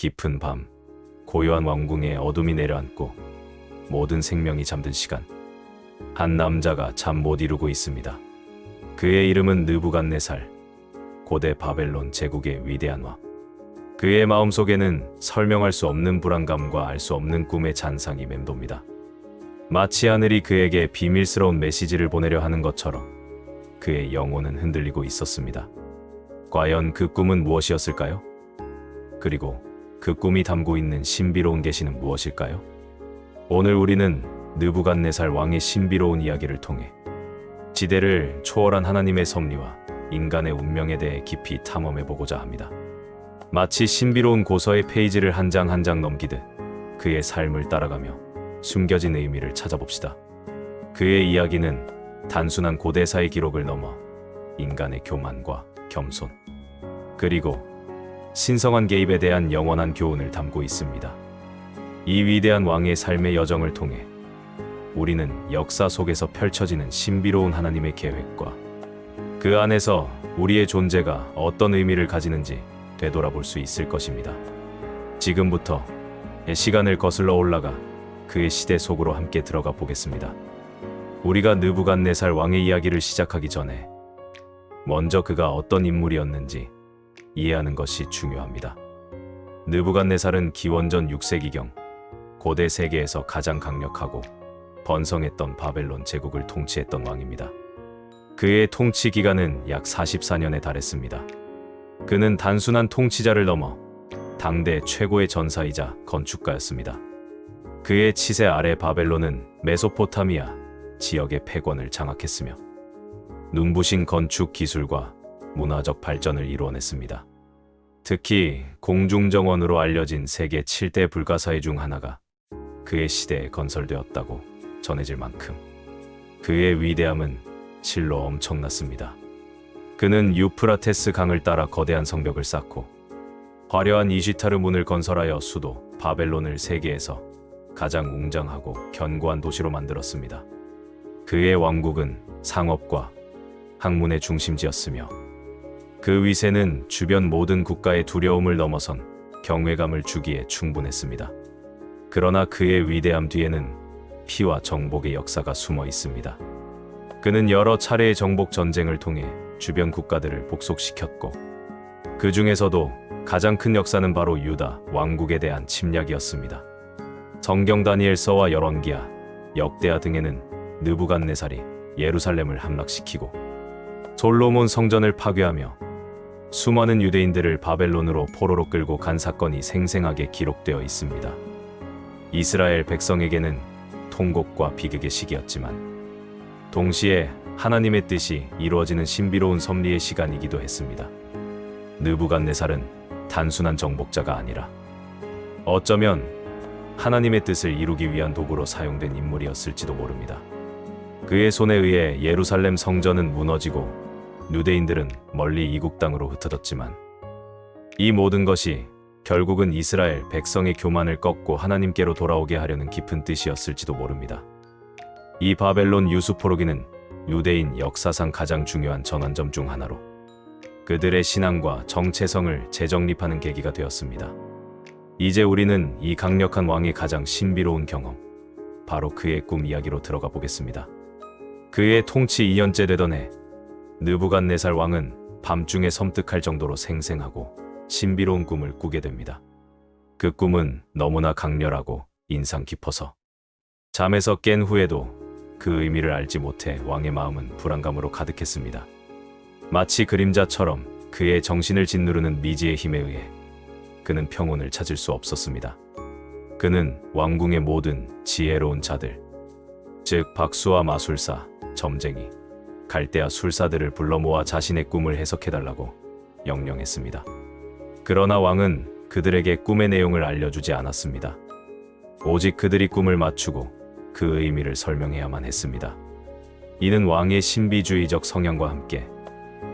깊은 밤, 고요한 왕궁에 어둠이 내려앉고 모든 생명이 잠든 시간, 한 남자가 잠 못 이루고 있습니다. 그의 이름은 느부갓네살, 고대 바벨론 제국의 위대한 왕. 그의 마음속에는 설명할 수 없는 불안감과 알 수 없는 꿈의 잔상이 맴돕니다. 마치 하늘이 그에게 비밀스러운 메시지를 보내려 하는 것처럼 그의 영혼은 흔들리고 있었습니다. 과연 그 꿈은 무엇이었을까요? 그리고 그 꿈이 담고 있는 신비로운 계시는 무엇일까요? 오늘 우리는 느부갓네살 왕의 신비로운 이야기를 통해 지대를 초월한 하나님의 섭리와 인간의 운명에 대해 깊이 탐험해보고자 합니다. 마치 신비로운 고서의 페이지를 한 장 한 장 넘기듯 그의 삶을 따라가며 숨겨진 의미를 찾아봅시다. 그의 이야기는 단순한 고대사의 기록을 넘어 인간의 교만과 겸손, 그리고 신성한 개입에 대한 영원한 교훈을 담고 있습니다. 이 위대한 왕의 삶의 여정을 통해 우리는 역사 속에서 펼쳐지는 신비로운 하나님의 계획과 그 안에서 우리의 존재가 어떤 의미를 가지는지 되돌아볼 수 있을 것입니다. 지금부터 시간을 거슬러 올라가 그의 시대 속으로 함께 들어가 보겠습니다. 우리가 느부갓네살 왕의 이야기를 시작하기 전에 먼저 그가 어떤 인물이었는지 이해하는 것이 중요합니다. 느부갓네살은 기원전 6세기경 고대 세계에서 가장 강력하고 번성했던 바벨론 제국을 통치했던 왕입니다. 그의 통치 기간은 약 44년에 달했습니다. 그는 단순한 통치자를 넘어 당대 최고의 전사이자 건축가였습니다. 그의 치세 아래 바벨론은 메소포타미아 지역의 패권을 장악했으며 눈부신 건축 기술과 문화적 발전을 이루어냈습니다. 특히 공중정원으로 알려진 세계 7대 불가사의 중 하나가 그의 시대에 건설되었다고 전해질 만큼 그의 위대함은 실로 엄청났습니다. 그는 유프라테스 강을 따라 거대한 성벽을 쌓고 화려한 이시타르 문을 건설하여 수도 바벨론을 세계에서 가장 웅장하고 견고한 도시로 만들었습니다. 그의 왕국은 상업과 학문의 중심지였으며 그 위세는 주변 모든 국가의 두려움을 넘어선 경외감을 주기에 충분했습니다. 그러나 그의 위대함 뒤에는 피와 정복의 역사가 숨어 있습니다. 그는 여러 차례의 정복 전쟁을 통해 주변 국가들을 복속시켰고 그 중에서도 가장 큰 역사는 바로 유다 왕국에 대한 침략이었습니다. 성경 다니엘서와 열왕기하, 역대하 등에는 느부갓네살이 예루살렘을 함락시키고 솔로몬 성전을 파괴하며 수많은 유대인들을 바벨론으로 포로로 끌고 간 사건이 생생하게 기록되어 있습니다. 이스라엘 백성에게는 통곡과 비극의 시기였지만 동시에 하나님의 뜻이 이루어지는 신비로운 섭리의 시간이기도 했습니다. 느부갓네살은 단순한 정복자가 아니라 어쩌면 하나님의 뜻을 이루기 위한 도구로 사용된 인물이었을지도 모릅니다. 그의 손에 의해 예루살렘 성전은 무너지고 유대인들은 멀리 이국 땅으로 흩어졌지만 이 모든 것이 결국은 이스라엘 백성의 교만을 꺾고 하나님께로 돌아오게 하려는 깊은 뜻이었을지도 모릅니다. 이 바벨론 유수포로기는 유대인 역사상 가장 중요한 전환점 중 하나로 그들의 신앙과 정체성을 재정립하는 계기가 되었습니다. 이제 우리는 이 강력한 왕의 가장 신비로운 경험, 바로 그의 꿈 이야기로 들어가 보겠습니다. 그의 통치 2년째 되던 해, 느부갓네살 왕은 밤중에 섬뜩할 정도로 생생하고 신비로운 꿈을 꾸게 됩니다. 그 꿈은 너무나 강렬하고 인상 깊어서 잠에서 깬 후에도 그 의미를 알지 못해 왕의 마음은 불안감으로 가득했습니다. 마치 그림자처럼 그의 정신을 짓누르는 미지의 힘에 의해 그는 평온을 찾을 수 없었습니다. 그는 왕궁의 모든 지혜로운 자들, 즉 박수와 마술사, 점쟁이, 갈대아 술사들을 불러 모아 자신의 꿈을 해석해달라고 명령했습니다. 그러나 왕은 그들에게 꿈의 내용을 알려주지 않았습니다. 오직 그들이 꿈을 맞추고 그 의미를 설명해야만 했습니다. 이는 왕의 신비주의적 성향과 함께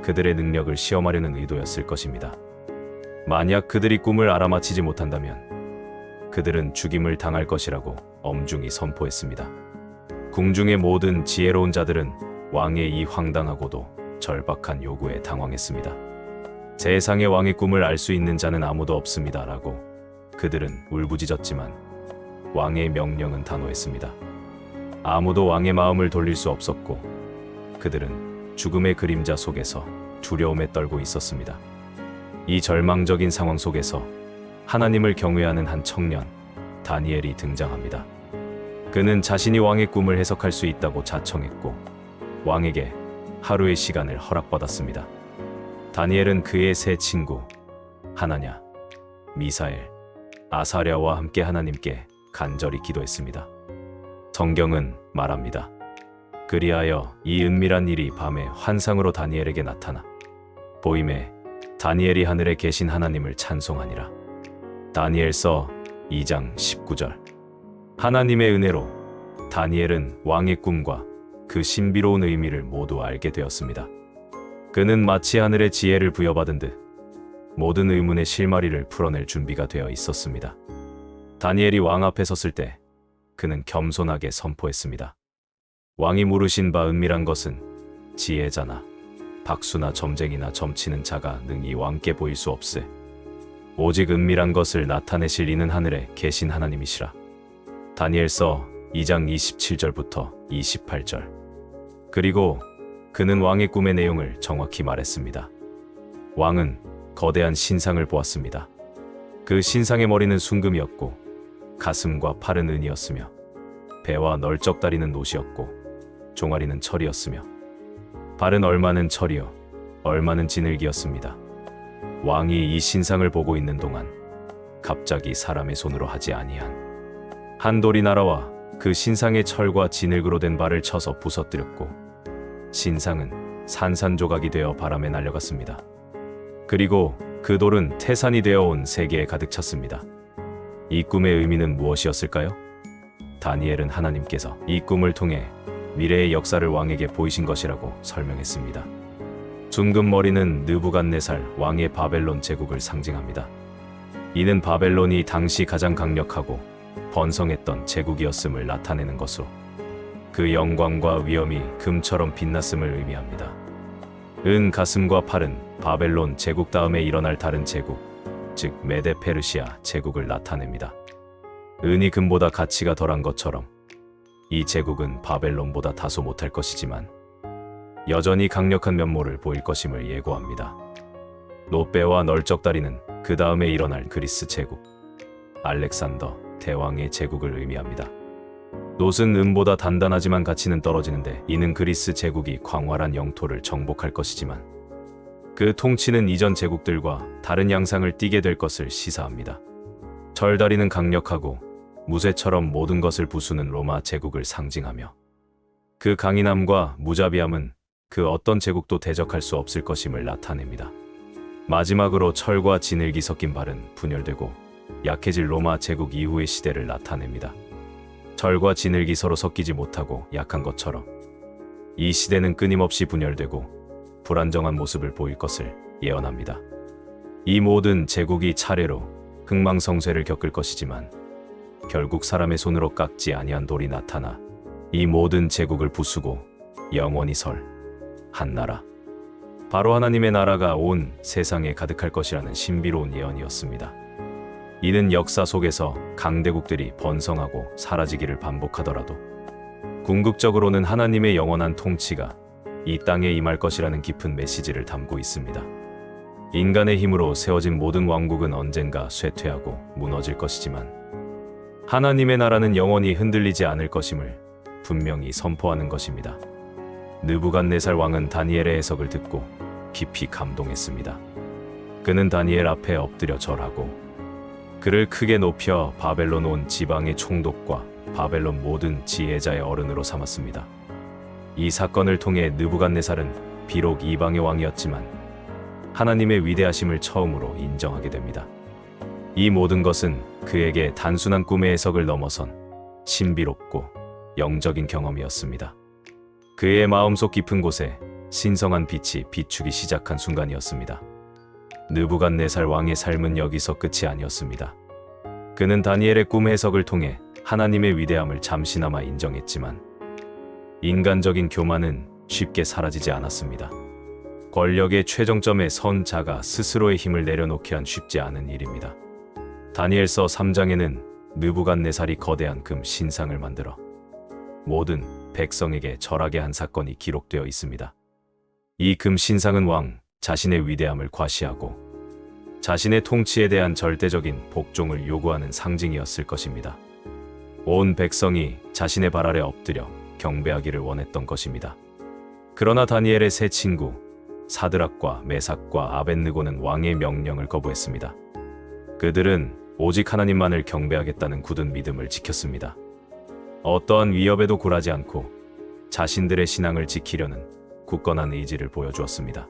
그들의 능력을 시험하려는 의도였을 것입니다. 만약 그들이 꿈을 알아맞히지 못한다면 그들은 죽임을 당할 것이라고 엄중히 선포했습니다. 궁중의 모든 지혜로운 자들은 왕의 이 황당하고도 절박한 요구에 당황했습니다. 세상의 왕의 꿈을 알 수 있는 자는 아무도 없습니다 라고 그들은 울부짖었지만 왕의 명령은 단호했습니다. 아무도 왕의 마음을 돌릴 수 없었고 그들은 죽음의 그림자 속에서 두려움에 떨고 있었습니다. 이 절망적인 상황 속에서 하나님을 경외하는 한 청년 다니엘이 등장합니다. 그는 자신이 왕의 꿈을 해석할 수 있다고 자청했고 왕에게 하루의 시간을 허락받았습니다. 다니엘은 그의 세 친구 하나냐, 미사엘, 아사랴와 함께 하나님께 간절히 기도했습니다. 성경은 말합니다. 그리하여 이 은밀한 일이 밤에 환상으로 다니엘에게 나타나 보임에 다니엘이 하늘에 계신 하나님을 찬송하니라. 다니엘서 2장 19절. 하나님의 은혜로 다니엘은 왕의 꿈과 그 신비로운 의미를 모두 알게 되었습니다. 그는 마치 하늘의 지혜를 부여받은 듯 모든 의문의 실마리를 풀어낼 준비가 되어 있었습니다. 다니엘이 왕 앞에 섰을 때 그는 겸손하게 선포했습니다. 왕이 물으신 바 은밀한 것은 지혜자나 박수나 점쟁이나 점치는 자가 능히 왕께 보일 수 없으. 오직 은밀한 것을 나타내실 이는 하늘에 계신 하나님이시라. 다니엘서 2장 27절부터 28절. 그리고 그는 왕의 꿈의 내용을 정확히 말했습니다. 왕은 거대한 신상을 보았습니다. 그 신상의 머리는 순금이었고 가슴과 팔은 은이었으며 배와 널쩍다리는 노시였고 종아리는 철이었으며 발은 얼마는 철이요 얼마는 진흙이었습니다. 왕이 이 신상을 보고 있는 동안 갑자기 사람의 손으로 하지 아니한 한 돌이 날아와 그 신상의 철과 진흙으로 된 발을 쳐서 부서뜨렸고 신상은 산산조각이 되어 바람에 날려갔습니다. 그리고 그 돌은 태산이 되어 온 세계에 가득 찼습니다. 이 꿈의 의미는 무엇이었을까요? 다니엘은 하나님께서 이 꿈을 통해 미래의 역사를 왕에게 보이신 것이라고 설명했습니다. 둥근 머리는 느부갓네살 왕의 바벨론 제국을 상징합니다. 이는 바벨론이 당시 가장 강력하고 번성했던 제국이었음을 나타내는 것으로 그 영광과 위엄이 금처럼 빛났음을 의미합니다. 은 가슴과 팔은 바벨론 제국 다음에 일어날 다른 제국, 즉 메데 페르시아 제국을 나타냅니다. 은이 금보다 가치가 덜한 것처럼 이 제국은 바벨론보다 다소 못할 것이지만 여전히 강력한 면모를 보일 것임을 예고합니다. 노뼈와 널쩍다리는 그 다음에 일어날 그리스 제국, 알렉산더 대왕의 제국을 의미합니다. 놋은 은보다 단단하지만 가치는 떨어지는데 이는 그리스 제국이 광활한 영토를 정복할 것이지만 그 통치는 이전 제국들과 다른 양상을 띠게 될 것을 시사합니다. 철다리는 강력하고 무쇠처럼 모든 것을 부수는 로마 제국을 상징하며 그 강인함과 무자비함은 그 어떤 제국도 대적할 수 없을 것임을 나타냅니다. 마지막으로 철과 진흙이 섞인 발은 분열되고 약해질 로마 제국 이후의 시대를 나타냅니다. 철과 진흙이 서로 섞이지 못하고 약한 것처럼 이 시대는 끊임없이 분열되고 불안정한 모습을 보일 것을 예언합니다. 이 모든 제국이 차례로 흥망성쇠를 겪을 것이지만 결국 사람의 손으로 깎지 아니한 돌이 나타나 이 모든 제국을 부수고 영원히 설 한 나라, 바로 하나님의 나라가 온 세상에 가득할 것이라는 신비로운 예언이었습니다. 이는 역사 속에서 강대국들이 번성하고 사라지기를 반복하더라도 궁극적으로는 하나님의 영원한 통치가 이 땅에 임할 것이라는 깊은 메시지를 담고 있습니다. 인간의 힘으로 세워진 모든 왕국은 언젠가 쇠퇴하고 무너질 것이지만 하나님의 나라는 영원히 흔들리지 않을 것임을 분명히 선포하는 것입니다. 느부갓네살 왕은 다니엘의 해석을 듣고 깊이 감동했습니다. 그는 다니엘 앞에 엎드려 절하고 그를 크게 높여 바벨론 온 지방의 총독과 바벨론 모든 지혜자의 어른으로 삼았습니다. 이 사건을 통해 느부갓네살은 비록 이방의 왕이었지만 하나님의 위대하심을 처음으로 인정하게 됩니다. 이 모든 것은 그에게 단순한 꿈의 해석을 넘어선 신비롭고 영적인 경험이었습니다. 그의 마음속 깊은 곳에 신성한 빛이 비추기 시작한 순간이었습니다. 느부갓네살 왕의 삶은 여기서 끝이 아니었습니다. 그는 다니엘의 꿈 해석을 통해 하나님의 위대함을 잠시나마 인정했지만 인간적인 교만은 쉽게 사라지지 않았습니다. 권력의 최정점에 선 자가 스스로의 힘을 내려놓기 한 쉽지 않은 일입니다. 다니엘서 3장에는 느부갓네살이 거대한 금 신상을 만들어 모든 백성에게 절하게 한 사건이 기록되어 있습니다. 이 금 신상은 왕 자신의 위대함을 과시하고 자신의 통치에 대한 절대적인 복종을 요구하는 상징이었을 것입니다. 온 백성이 자신의 발 아래 엎드려 경배하기를 원했던 것입니다. 그러나 다니엘의 세 친구 사드락과 메삭과 아벳느고는 왕의 명령을 거부했습니다. 그들은 오직 하나님만을 경배하겠다는 굳은 믿음을 지켰습니다. 어떠한 위협에도 굴하지 않고 자신들의 신앙을 지키려는 굳건한 의지를 보여주었습니다.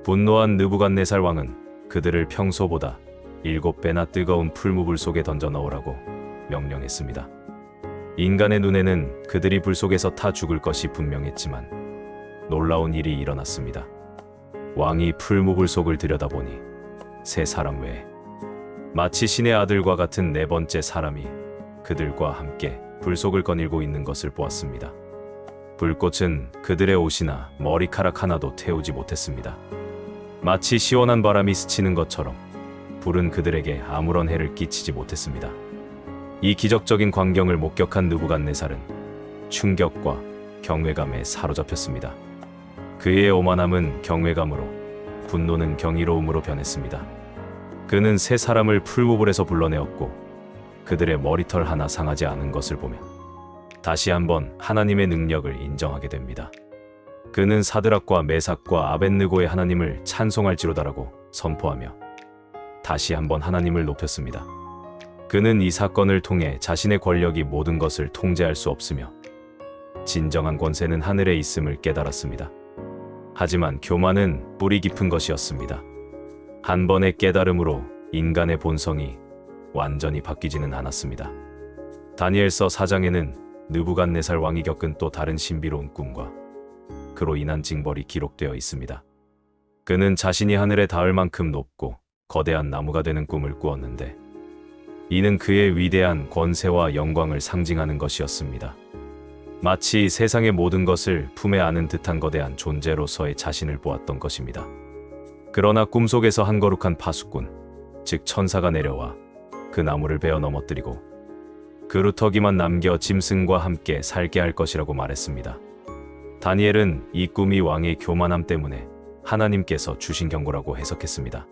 분노한 느부갓네살 왕은 그들을 평소보다 7배나 뜨거운 풀무불 속에 던져 넣으라고 명령했습니다. 인간의 눈에는 그들이 불 속에서 타 죽을 것이 분명했지만 놀라운 일이 일어났습니다. 왕이 풀무불 속을 들여다보니 세 사람 외에 마치 신의 아들과 같은 네 번째 사람이 그들과 함께 불속을 거닐고 있는 것을 보았습니다. 불꽃은 그들의 옷이나 머리카락 하나도 태우지 못했습니다. 마치 시원한 바람이 스치는 것처럼 불은 그들에게 아무런 해를 끼치지 못했습니다. 이 기적적인 광경을 목격한 느부갓네살은 충격과 경외감에 사로잡혔습니다. 그의 오만함은 경외감으로, 분노는 경이로움으로 변했습니다. 그는 세 사람을 풀무불에서 불러내었고 그들의 머리털 하나 상하지 않은 것을 보며 다시 한번 하나님의 능력을 인정하게 됩니다. 그는 사드락과 메삭과 아벳느고의 하나님을 찬송할지로다라고 선포하며 다시 한번 하나님을 높였습니다. 그는 이 사건을 통해 자신의 권력이 모든 것을 통제할 수 없으며 진정한 권세는 하늘에 있음을 깨달았습니다. 하지만 교만은 뿌리 깊은 것이었습니다. 한 번의 깨달음으로 인간의 본성이 완전히 바뀌지는 않았습니다. 다니엘서 4장에는 느부갓네살 왕이 겪은 또 다른 신비로운 꿈과 그로 인한 징벌이 기록되어 있습니다. 그는 자신이 하늘에 닿을 만큼 높고 거대한 나무가 되는 꿈을 꾸었는데 이는 그의 위대한 권세와 영광을 상징하는 것이었습니다. 마치 세상의 모든 것을 품에 안은 듯한 거대한 존재로서의 자신을 보았던 것입니다. 그러나 꿈속에서 한 거룩한 파수꾼, 즉 천사가 내려와 그 나무를 베어 넘어뜨리고 그루터기만 남겨 짐승과 함께 살게 할 것이라고 말했습니다. 다니엘은 이 꿈이 왕의 교만함 때문에 하나님께서 주신 경고라고 해석했습니다.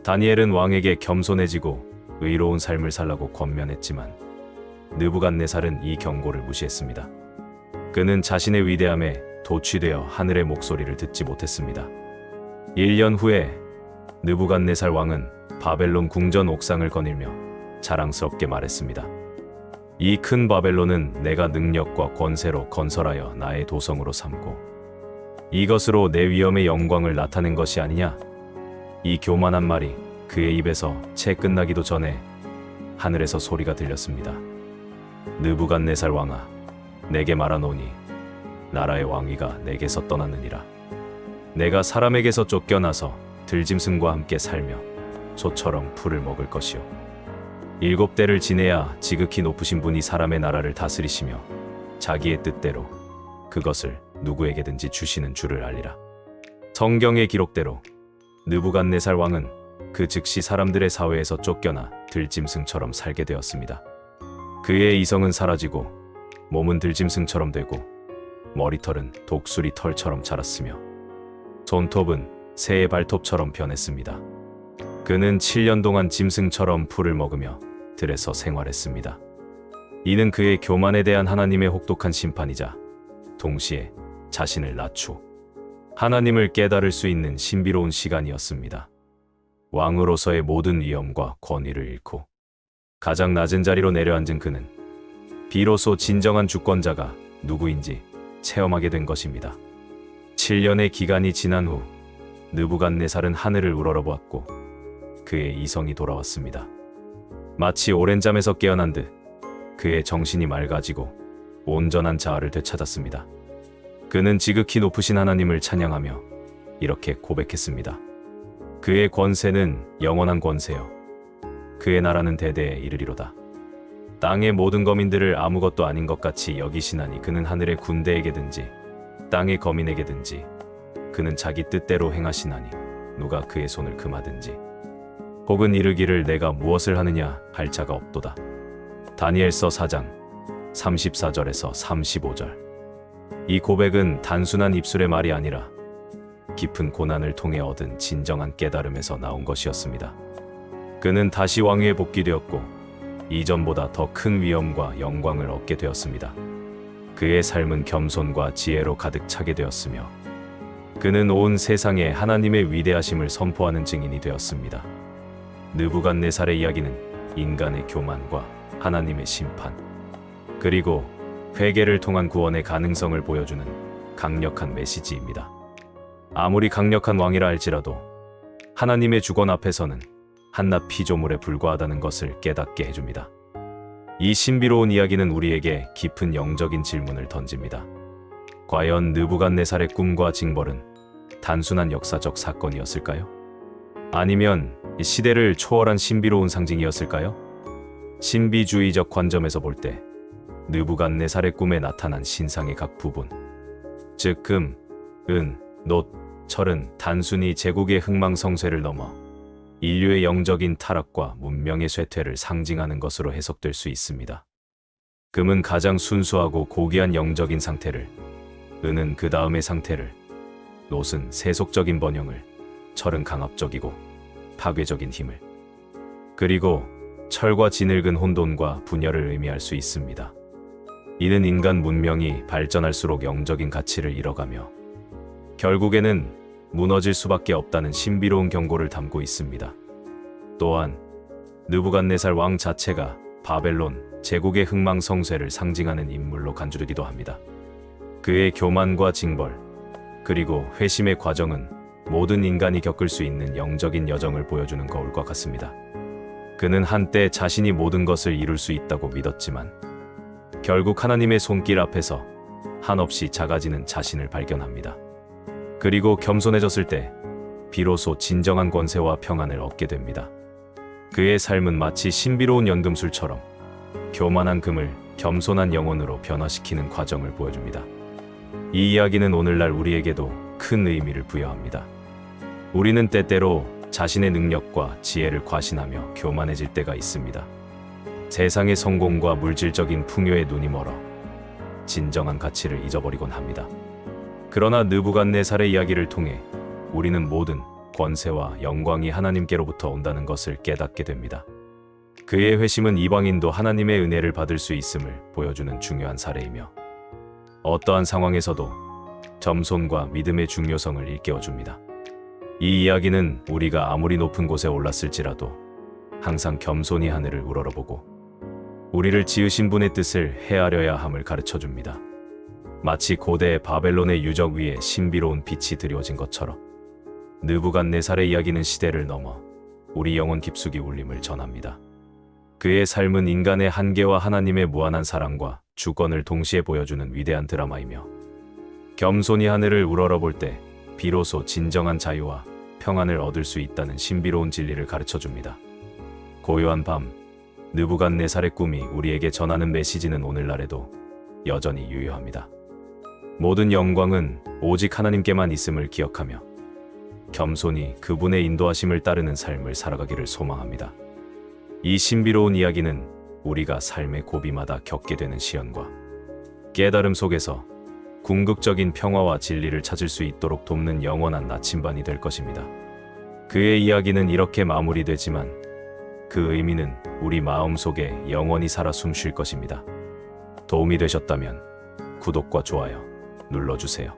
다니엘은 왕에게 겸손해지고 의로운 삶을 살라고 권면했지만 느부갓네살은 이 경고를 무시했습니다. 그는 자신의 위대함에 도취되어 하늘의 목소리를 듣지 못했습니다. 1년 후에 느부갓네살 왕은 바벨론 궁전 옥상을 거닐며 자랑스럽게 말했습니다. 이 큰 바벨론은 내가 능력과 권세로 건설하여 나의 도성으로 삼고 이것으로 내 위엄의 영광을 나타낸 것이 아니냐? 이 교만한 말이 그의 입에서 채 끝나기도 전에 하늘에서 소리가 들렸습니다. 느부갓네살 왕아, 내게 말하노니 나라의 왕위가 내게서 떠났느니라. 내가 사람에게서 쫓겨나서 들짐승과 함께 살며 소처럼 풀을 먹을 것이요 7대를 지내야 지극히 높으신 분이 사람의 나라를 다스리시며 자기의 뜻대로 그것을 누구에게든지 주시는 줄을 알리라. 성경의 기록대로 느부갓네살 왕은 그 즉시 사람들의 사회에서 쫓겨나 들짐승처럼 살게 되었습니다. 그의 이성은 사라지고 몸은 들짐승처럼 되고 머리털은 독수리 털처럼 자랐으며 손톱은 새의 발톱처럼 변했습니다. 그는 7년 동안 짐승처럼 풀을 먹으며 들에서 생활했습니다. 이는 그의 교만에 대한 하나님의 혹독한 심판이자 동시에 자신을 낮추 하나님을 깨달을 수 있는 신비로운 시간이었습니다. 왕으로서의 모든 위엄과 권위를 잃고 가장 낮은 자리로 내려앉은 그는 비로소 진정한 주권자가 누구인지 체험하게 된 것입니다. 7년의 기간이 지난 후 느부갓네살은 하늘을 우러러보았고 그의 이성이 돌아왔습니다. 마치 오랜 잠에서 깨어난 듯 그의 정신이 맑아지고 온전한 자아를 되찾았습니다. 그는 지극히 높으신 하나님을 찬양하며 이렇게 고백했습니다. 그의 권세는 영원한 권세요. 그의 나라는 대대에 이르리로다. 땅의 모든 거민들을 아무것도 아닌 것 같이 여기시나니 그는 하늘의 군대에게든지 땅의 거민에게든지 그는 자기 뜻대로 행하시나니 누가 그의 손을 금하든지 혹은 이르기를 내가 무엇을 하느냐 할 자가 없도다. 다니엘서 4장 34절에서 35절. 이 고백은 단순한 입술의 말이 아니라 깊은 고난을 통해 얻은 진정한 깨달음에서 나온 것이었습니다. 그는 다시 왕위에 복귀되었고 이전보다 더 큰 위엄과 영광을 얻게 되었습니다. 그의 삶은 겸손과 지혜로 가득 차게 되었으며 그는 온 세상에 하나님의 위대하심을 선포하는 증인이 되었습니다. 느부갓네살의 이야기는 인간의 교만과 하나님의 심판, 그리고 회개를 통한 구원의 가능성을 보여주는 강력한 메시지입니다. 아무리 강력한 왕이라 할지라도 하나님의 주권 앞에서는 한낱 피조물에 불과하다는 것을 깨닫게 해줍니다. 이 신비로운 이야기는 우리에게 깊은 영적인 질문을 던집니다. 과연 느부갓네살의 꿈과 징벌은 단순한 역사적 사건이었을까요? 아니면 시대를 초월한 신비로운 상징이었을까요? 신비주의적 관점에서 볼 때 느부갓네살의 꿈에 나타난 신상의 각 부분, 즉 금, 은, 놋, 철은 단순히 제국의 흥망성쇠를 넘어 인류의 영적인 타락과 문명의 쇠퇴를 상징하는 것으로 해석될 수 있습니다. 금은 가장 순수하고 고귀한 영적인 상태를, 은은 그 다음의 상태를, 놋은 세속적인 번영을, 철은 강압적이고 파괴적인 힘을, 그리고 철과 진흙은 혼돈과 분열을 의미할 수 있습니다. 이는 인간 문명이 발전할수록 영적인 가치를 잃어가며 결국에는 무너질 수밖에 없다는 신비로운 경고를 담고 있습니다. 또한 느부갓네살 왕 자체가 바벨론 제국의 흥망성쇠를 상징하는 인물로 간주되기도 합니다. 그의 교만과 징벌, 그리고 회심의 과정은 모든 인간이 겪을 수 있는 영적인 여정을 보여주는 거울과 같습니다. 그는 한때 자신이 모든 것을 이룰 수 있다고 믿었지만 결국 하나님의 손길 앞에서 한없이 작아지는 자신을 발견합니다. 그리고 겸손해졌을 때 비로소 진정한 권세와 평안을 얻게 됩니다. 그의 삶은 마치 신비로운 연금술처럼 교만한 금을 겸손한 영혼으로 변화시키는 과정을 보여줍니다. 이 이야기는 오늘날 우리에게도 큰 의미를 부여합니다. 우리는 때때로 자신의 능력과 지혜를 과신하며 교만해질 때가 있습니다. 세상의 성공과 물질적인 풍요에 눈이 멀어 진정한 가치를 잊어버리곤 합니다. 그러나 느부갓네살의 이야기를 통해 우리는 모든 권세와 영광이 하나님께로부터 온다는 것을 깨닫게 됩니다. 그의 회심은 이방인도 하나님의 은혜를 받을 수 있음을 보여주는 중요한 사례이며 어떠한 상황에서도 겸손과 믿음의 중요성을 일깨워줍니다. 이 이야기는 우리가 아무리 높은 곳에 올랐을지라도 항상 겸손히 하늘을 우러러보고 우리를 지으신 분의 뜻을 헤아려야 함을 가르쳐줍니다. 마치 고대 바벨론의 유적 위에 신비로운 빛이 드리워진 것처럼 느부갓네살의 이야기는 시대를 넘어 우리 영혼 깊숙이 울림을 전합니다. 그의 삶은 인간의 한계와 하나님의 무한한 사랑과 주권을 동시에 보여주는 위대한 드라마이며 겸손히 하늘을 우러러볼 때 비로소 진정한 자유와 평안을 얻을 수 있다는 신비로운 진리를 가르쳐줍니다. 고요한 밤, 느부갓네살의 꿈이 우리에게 전하는 메시지는 오늘날에도 여전히 유효합니다. 모든 영광은 오직 하나님께만 있음을 기억하며 겸손히 그분의 인도하심을 따르는 삶을 살아가기를 소망합니다. 이 신비로운 이야기는 우리가 삶의 고비마다 겪게 되는 시련과 깨달음 속에서 궁극적인 평화와 진리를 찾을 수 있도록 돕는 영원한 나침반이 될 것입니다. 그의 이야기는 이렇게 마무리되지만 그 의미는 우리 마음속에 영원히 살아 숨쉴 것입니다. 도움이 되셨다면 구독과 좋아요 눌러주세요.